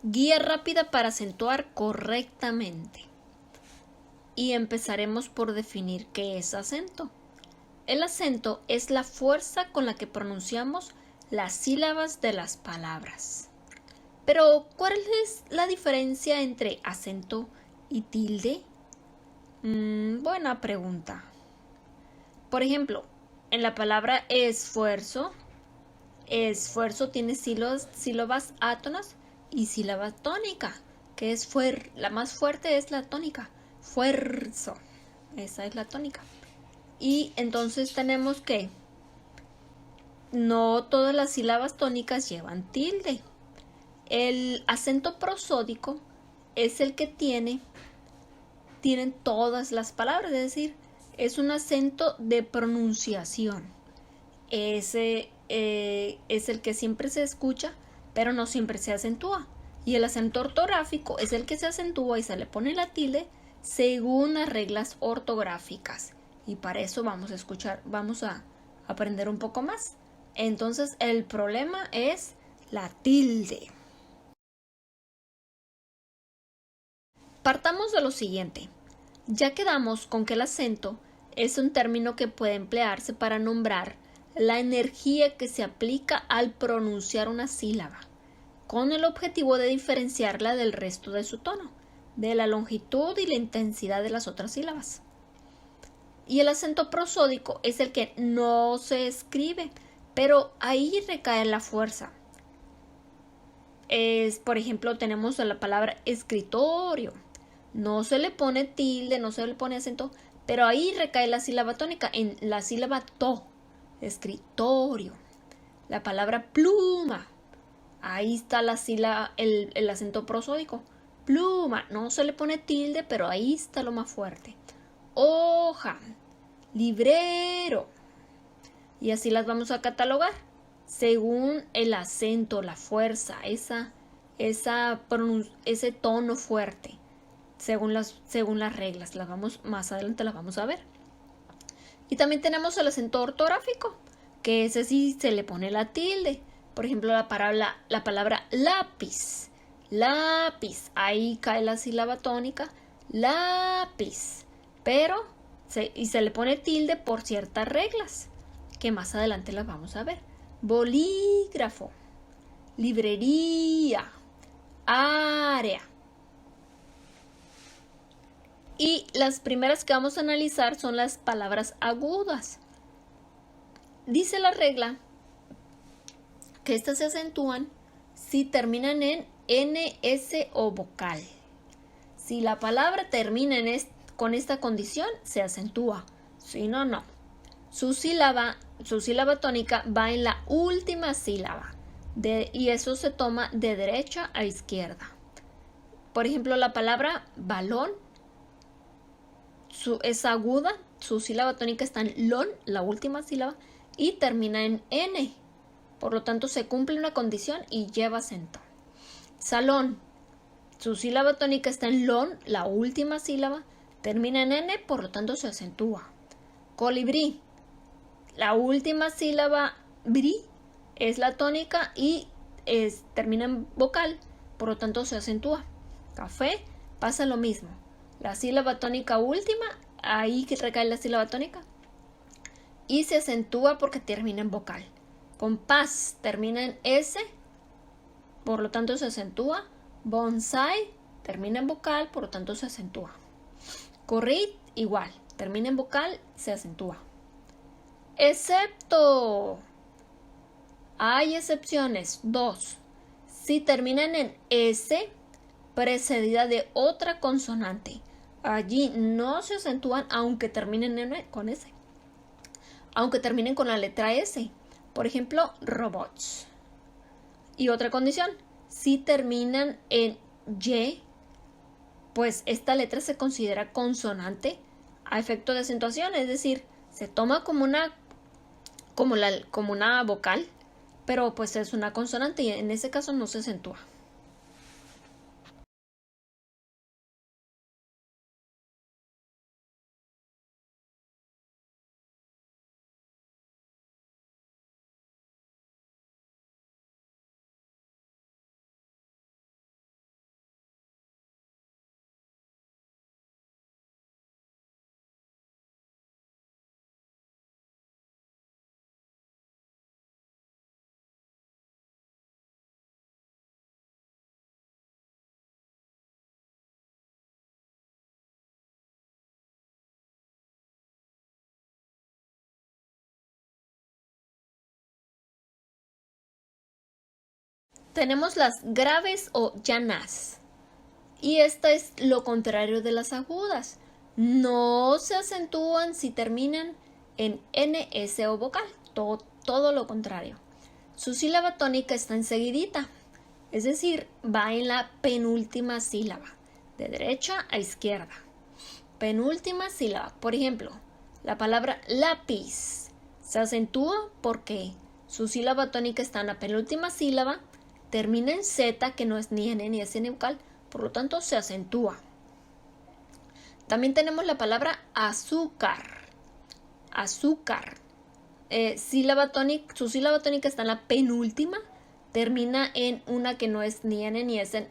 Guía rápida para acentuar correctamente. Y empezaremos por definir qué es acento. El acento es la fuerza con la que pronunciamos las sílabas de las palabras. Pero, ¿cuál es la diferencia entre acento y tilde? Buena pregunta. Por ejemplo, en la palabra esfuerzo tiene sílabas átonas y sílaba tónica, que es la más fuerte es la tónica. Fuerzo. Esa es la tónica. Y entonces tenemos que no todas las sílabas tónicas llevan tilde. El acento prosódico es el que tienen todas las palabras, es decir, es un acento de pronunciación. Ese es el que siempre se escucha, pero no siempre se acentúa. Y el acento ortográfico es el que se acentúa y se le pone la tilde según las reglas ortográficas. Y para eso vamos a aprender un poco más. Entonces, el problema es la tilde. Partamos de lo siguiente. Ya quedamos con que el acento es un término que puede emplearse para nombrar la energía que se aplica al pronunciar una sílaba, con el objetivo de diferenciarla del resto de su tono, de la longitud y la intensidad de las otras sílabas. Y el acento prosódico es el que no se escribe, pero ahí recae la fuerza. Por ejemplo, tenemos la palabra escritorio. No se le pone tilde, no se le pone acento, pero ahí recae la sílaba tónica en la sílaba to. Escritorio. La palabra pluma. Ahí está el acento prosódico. Pluma. No se le pone tilde, pero ahí está lo más fuerte. Hoja. Librero. Y así las vamos a catalogar según el acento, la fuerza, ese tono fuerte, según las reglas. Más adelante las vamos a ver. Y también tenemos el acento ortográfico, que ese sí se le pone la tilde. Por ejemplo, la palabra lápiz. Lápiz. Ahí cae la sílaba tónica. Lápiz. Pero se le pone tilde por ciertas reglas, que más adelante las vamos a ver. Bolígrafo, librería, área. Y las primeras que vamos a analizar son las palabras agudas. Dice la regla que estas se acentúan si terminan en NS o vocal. Si la palabra termina con esta condición, se acentúa. Si no, no. Su sílaba tónica va en la última sílaba y eso se toma de derecha a izquierda. Por ejemplo, la palabra balón es aguda, su sílaba tónica está en lon, la última sílaba, y termina en n. Por lo tanto, se cumple una condición y lleva acento. Salón, su sílaba tónica está en lon, la última sílaba, termina en n, por lo tanto se acentúa. Colibrí, la última sílaba bri es la tónica y termina en vocal, por lo tanto se acentúa. Café, pasa lo mismo. La sílaba tónica última, ahí que recae la sílaba tónica, y se acentúa porque termina en vocal. Compás termina en S, por lo tanto se acentúa. Bonsai termina en vocal, por lo tanto se acentúa. Corrid, igual, termina en vocal, se acentúa. Excepto. Hay excepciones. 2. Si terminan en S, precedida de otra consonante. Allí no se acentúan aunque terminen con S. Aunque terminen con la letra S. Por ejemplo, robots. Y otra condición. Si terminan en Y, pues esta letra se considera consonante a efecto de acentuación. Es decir, se toma como una vocal, pero pues es una consonante y en ese caso no se acentúa. Tenemos las graves o llanas. Y esta es lo contrario de las agudas. No se acentúan si terminan en NS o vocal. Todo lo contrario. Su sílaba tónica está enseguidita. Es decir, va en la penúltima sílaba. De derecha a izquierda. Penúltima sílaba. Por ejemplo, la palabra lápiz se acentúa porque su sílaba tónica está en la penúltima sílaba. Termina en Z, que no es ni N ni S ni vocal. Por lo tanto, se acentúa. También tenemos la palabra azúcar. Azúcar. Su sílaba tónica está en la penúltima. Termina en una que no es ni N ni S.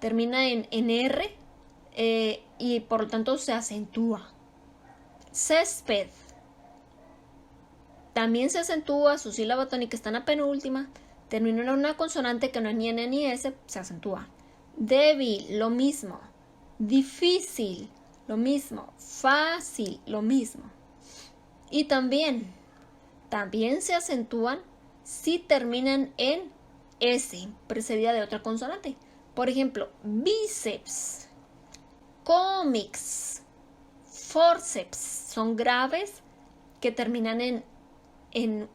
Termina en R. Y por lo tanto se acentúa. Césped. También se acentúa. Su sílaba tónica está en la penúltima. Termina en una consonante que no es ni N ni S. Se acentúa. Débil, lo mismo. Difícil, lo mismo. Fácil, lo mismo. Y también se acentúan si terminan en S, precedida de otra consonante. Por ejemplo, bíceps, cómics, forceps. Son graves que terminan en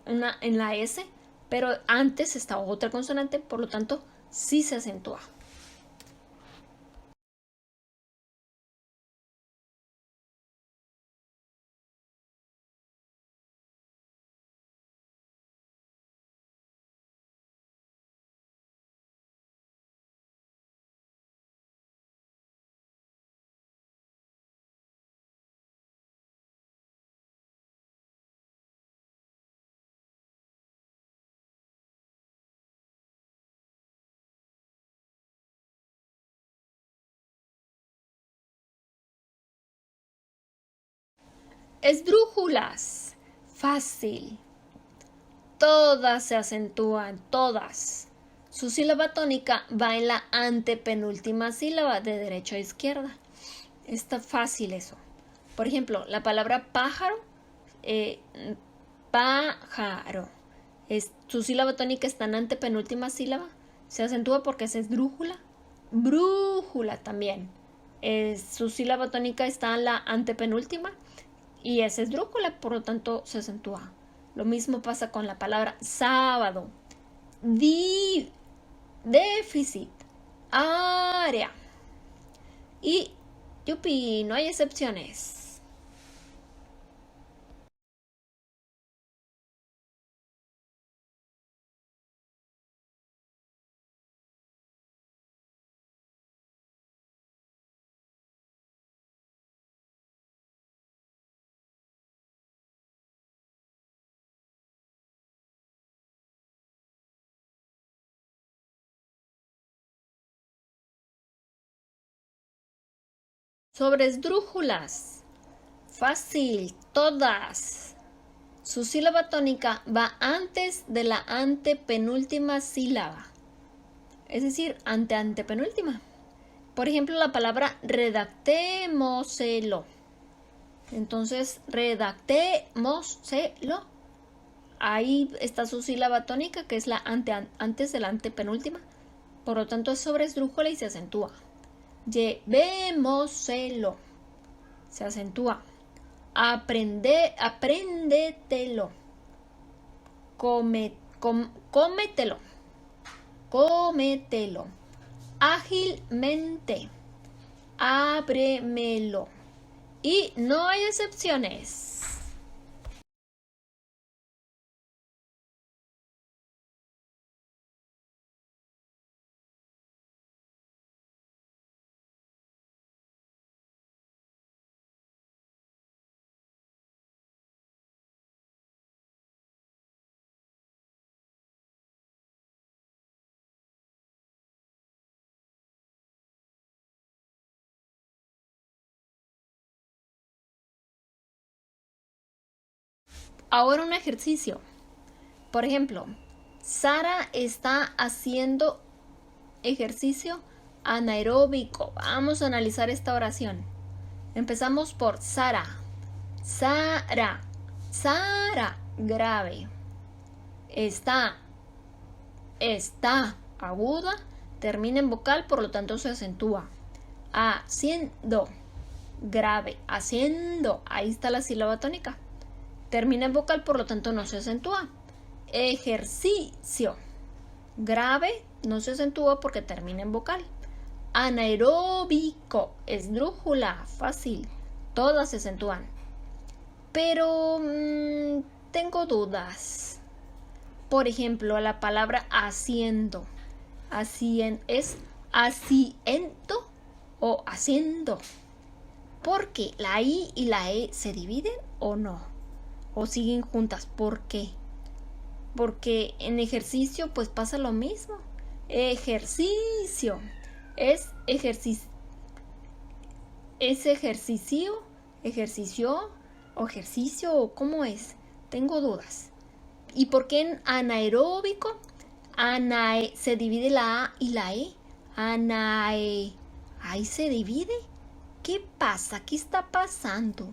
la S, pero antes está otra consonante, por lo tanto, sí se acentúa. Esdrújulas. Fácil. Todas se acentúan, todas. Su sílaba tónica va en la antepenúltima sílaba de derecha a izquierda. Está fácil eso. Por ejemplo, la palabra pájaro. Pájaro. Su sílaba tónica está en la antepenúltima sílaba. Se acentúa porque es esdrújula. Brújula también. Su sílaba tónica está en la antepenúltima. Y es esdrújula, por lo tanto se acentúa. Lo mismo pasa con la palabra sábado. Déficit. Área. Y, yupi, no hay excepciones. Sobre esdrújulas. Fácil, todas. Su sílaba tónica va antes de la antepenúltima sílaba. Es decir, antepenúltima. Por ejemplo, la palabra redactémoselo. Entonces, redactémoselo. Ahí está su sílaba tónica, que es la antes de la antepenúltima. Por lo tanto, es sobre esdrújula y se acentúa. Llevémoselo. Se acentúa. Apréndetelo. Cómetelo. Cómetelo. Ágilmente. Ábremelo. Y no hay excepciones. Ahora un ejercicio. Por ejemplo, Sara está haciendo ejercicio anaeróbico. Vamos a analizar esta oración. Empezamos por Sara. Sara. Sara. Grave. Está aguda, termina en vocal, por lo tanto se acentúa. Haciendo, grave, haciendo, ahí está la sílaba tónica. Termina en vocal, por lo tanto no se acentúa. Ejercicio, grave, no se acentúa porque termina en vocal. Anaeróbico, esdrújula, fácil, todas se acentúan. Pero tengo dudas. Por ejemplo, la palabra haciendo. ¿Es asiento o haciendo? ¿Por qué? ¿La I y la E se dividen o no? ¿O siguen juntas? ¿Por qué? Porque en ejercicio pues pasa lo mismo. Ejercicio. Es ejercicio. ¿Es ejercicio? ¿Ejercicio? ¿O ejercicio? ¿O cómo es? Tengo dudas. ¿Y por qué en anaeróbico? Se divide la A y la E. Anae. ¿Ahí se divide? ¿Qué pasa? ¿Qué está pasando?